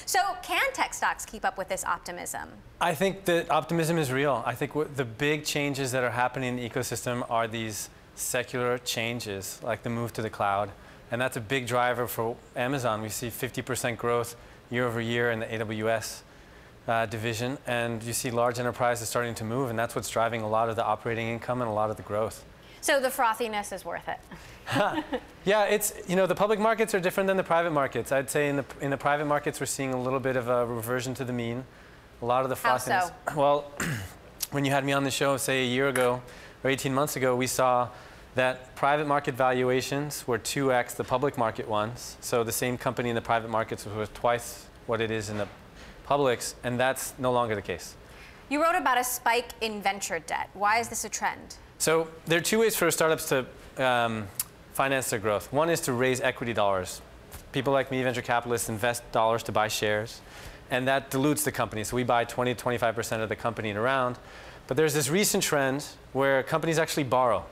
So can tech stocks keep up with this optimism? I think that optimism is real. I think the big changes that are happening in the ecosystem are these secular changes, like the move to the cloud. And that's a big driver for Amazon. We see 50% growth year over year in the AWS division. And you see large enterprises starting to move. And that's what's driving a lot of the operating income and a lot of the growth. So the frothiness is worth it. Yeah, it's, the public markets are different than the private markets. I'd say in the private markets, we're seeing a little bit of a reversion to the mean. A lot of the frothiness. How so? Well, when you had me on the show, say a year ago or 18 months ago, we saw that private market valuations were 2x the public market ones. So the same company in the private markets was worth twice what it is in the publics, and that's no longer the case. You wrote about a spike in venture debt. Why is this a trend? So there are two ways for startups to finance their growth. One is to raise equity dollars. People like me, venture capitalists, invest dollars to buy shares, and that dilutes the company. So we buy 20 to 25% of the company in a round. But there's this recent trend where companies actually borrow.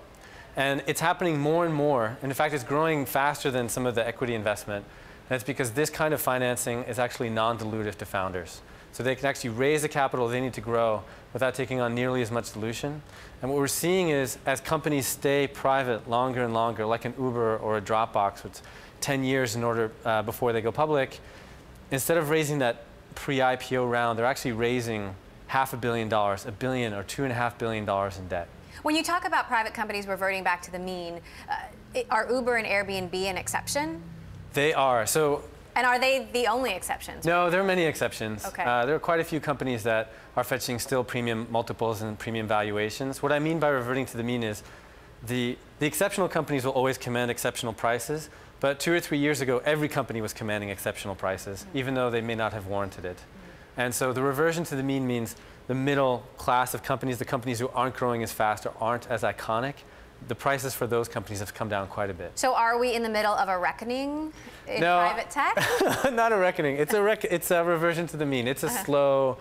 And it's happening more and more. And in fact, it's growing faster than some of the equity investment. And it's because this kind of financing is actually non-dilutive to founders. So they can actually raise the capital they need to grow without taking on nearly as much dilution. And what we're seeing is, as companies stay private longer and longer, like an Uber or a Dropbox, with 10 years in order before they go public, instead of raising that pre-IPO round, they're actually raising $500 million, $1 billion, or $2.5 billion in debt. When you talk about private companies reverting back to the mean, are Uber and Airbnb an exception? They are. And are they the only exceptions? No, there are many exceptions. Okay. There are quite a few companies that are fetching still premium multiples and premium valuations. What I mean by reverting to the mean is the exceptional companies will always command exceptional prices, but 2 or 3 years ago, every company was commanding exceptional prices, even though they may not have warranted it. And so the reversion to the mean means the middle class of companies, the companies who aren't growing as fast or aren't as iconic, the prices for those companies have come down quite a bit. So are we in the middle of a reckoning in private tech? Not a reckoning. It's a reversion to the mean. It's a slow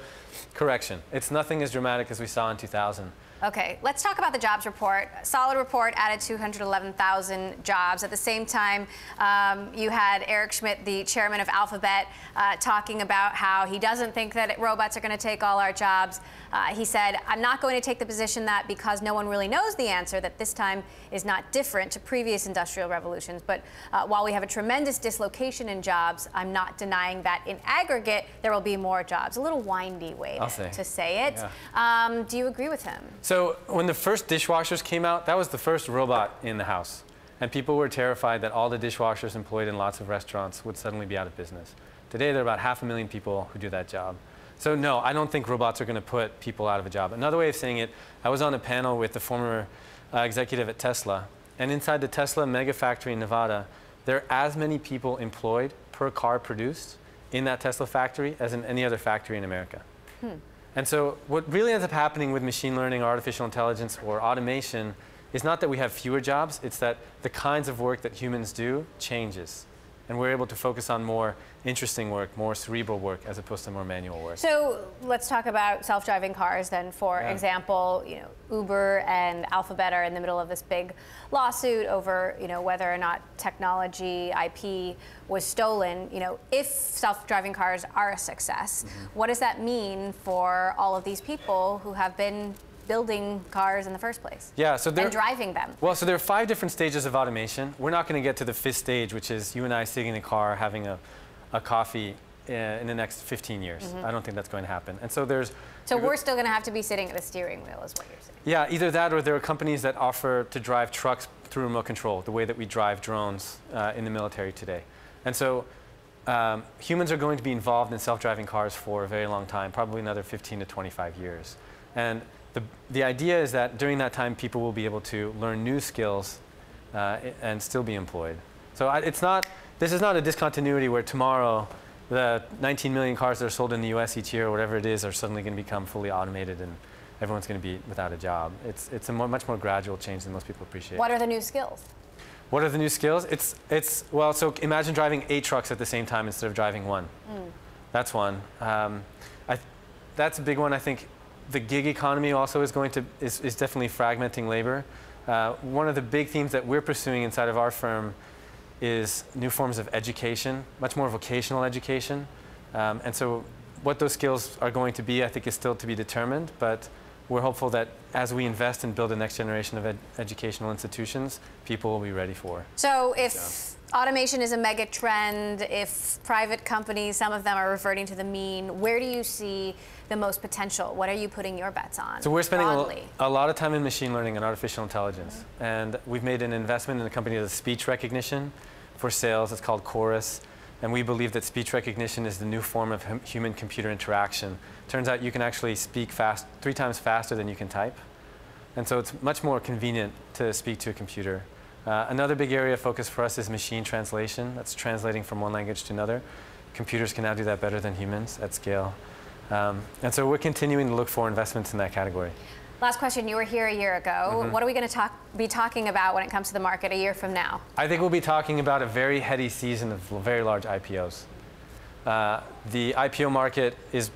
correction. It's nothing as dramatic as we saw in 2000. Okay, let's talk about the jobs report. Solid report, added 211,000 jobs. At the same time, you had Eric Schmidt, the chairman of Alphabet, talking about how he doesn't think that robots are going to take all our jobs. He said, I'm not going to take the position that because no one really knows the answer, that this time is not different to previous industrial revolutions. But while we have a tremendous dislocation in jobs, I'm not denying that in aggregate, there will be more jobs. A little windy way to say it. Yeah. Do you agree with him? So when the first dishwashers came out, that was the first robot in the house. And people were terrified that all the dishwashers employed in lots of restaurants would suddenly be out of business. Today, there are about 500,000 people who do that job. So no, I don't think robots are going to put people out of a job. Another way of saying it, I was on a panel with the former executive at Tesla. And inside the Tesla mega factory in Nevada, there are as many people employed per car produced in that Tesla factory as in any other factory in America. And so what really ends up happening with machine learning or artificial intelligence or automation is not that we have fewer jobs, it's that the kinds of work that humans do changes. And we're able to focus on more interesting work, more cerebral work, as opposed to more manual work. So let's talk about self-driving cars then. For example, Uber and Alphabet are in the middle of this big lawsuit over whether or not technology IP was stolen. If self-driving cars are a success, what does that mean for all of these people who have been building cars in the first place? Yeah, so and driving them. Well, so there are 5 different stages of automation. We're not going to get to the 5th stage, which is you and I sitting in a car having a coffee in the next 15 years. I don't think that's going to happen. And so we're still going to have to be sitting at the steering wheel, is what you're saying. Yeah, either that or there are companies that offer to drive trucks through remote control, the way that we drive drones in the military today. And so humans are going to be involved in self-driving cars for a very long time, probably another 15 to 25 years. And the idea is that during that time, people will be able to learn new skills and still be employed. So this is not a discontinuity where tomorrow the 19 million cars that are sold in the US each year, or whatever it is, are suddenly going to become fully automated and everyone's going to be without a job. It's a much more gradual change than most people appreciate. What are the new skills? What are the new skills? Well, so imagine driving 8 trucks at the same time instead of driving 1. That's one. That's a big one, I think. The gig economy also is definitely fragmenting labor. One of the big themes that we're pursuing inside of our firm is new forms of education, much more vocational education. And so what those skills are going to be, I think, is still to be determined. But we're hopeful that as we invest and build the next generation of educational institutions, people will be ready for. So if automation is a mega trend, if private companies, some of them are reverting to the mean, where do you see the most potential? What are you putting your bets on? So we're spending a lot of time in machine learning and artificial intelligence. And we've made an investment in a company that does speech recognition for sales. It's called Chorus. And we believe that speech recognition is the new form of human-computer interaction. Turns out you can actually speak 3 times faster than you can type. And so it's much more convenient to speak to a computer. Another big area of focus for us is machine translation. That's translating from one language to another. Computers can now do that better than humans at scale. And so we're continuing to look for investments in that category. Last question, you were here a year ago. What are we going to be talking about when it comes to the market a year from now? I think we'll be talking about a very heady season of very large IPOs. The IPO market is,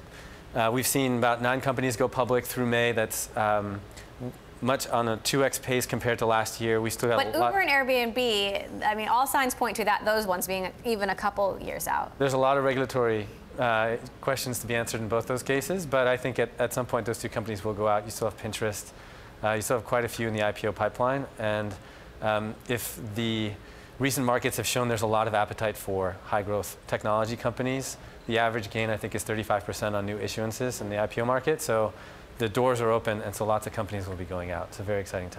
we've seen about 9 companies go public through May. That's much on a 2x pace compared to last year. We still have But Uber and Airbnb, I mean, all signs point to those ones being even a couple years out. There's a lot of regulatory questions to be answered in both those cases, but I think at some point those 2 companies will go out. You still have Pinterest. You still have quite a few in the IPO pipeline. And if the recent markets have shown there's a lot of appetite for high-growth technology companies, the average gain, I think, is 35% on new issuances in the IPO market. So the doors are open, and so lots of companies will be going out. It's a very exciting time.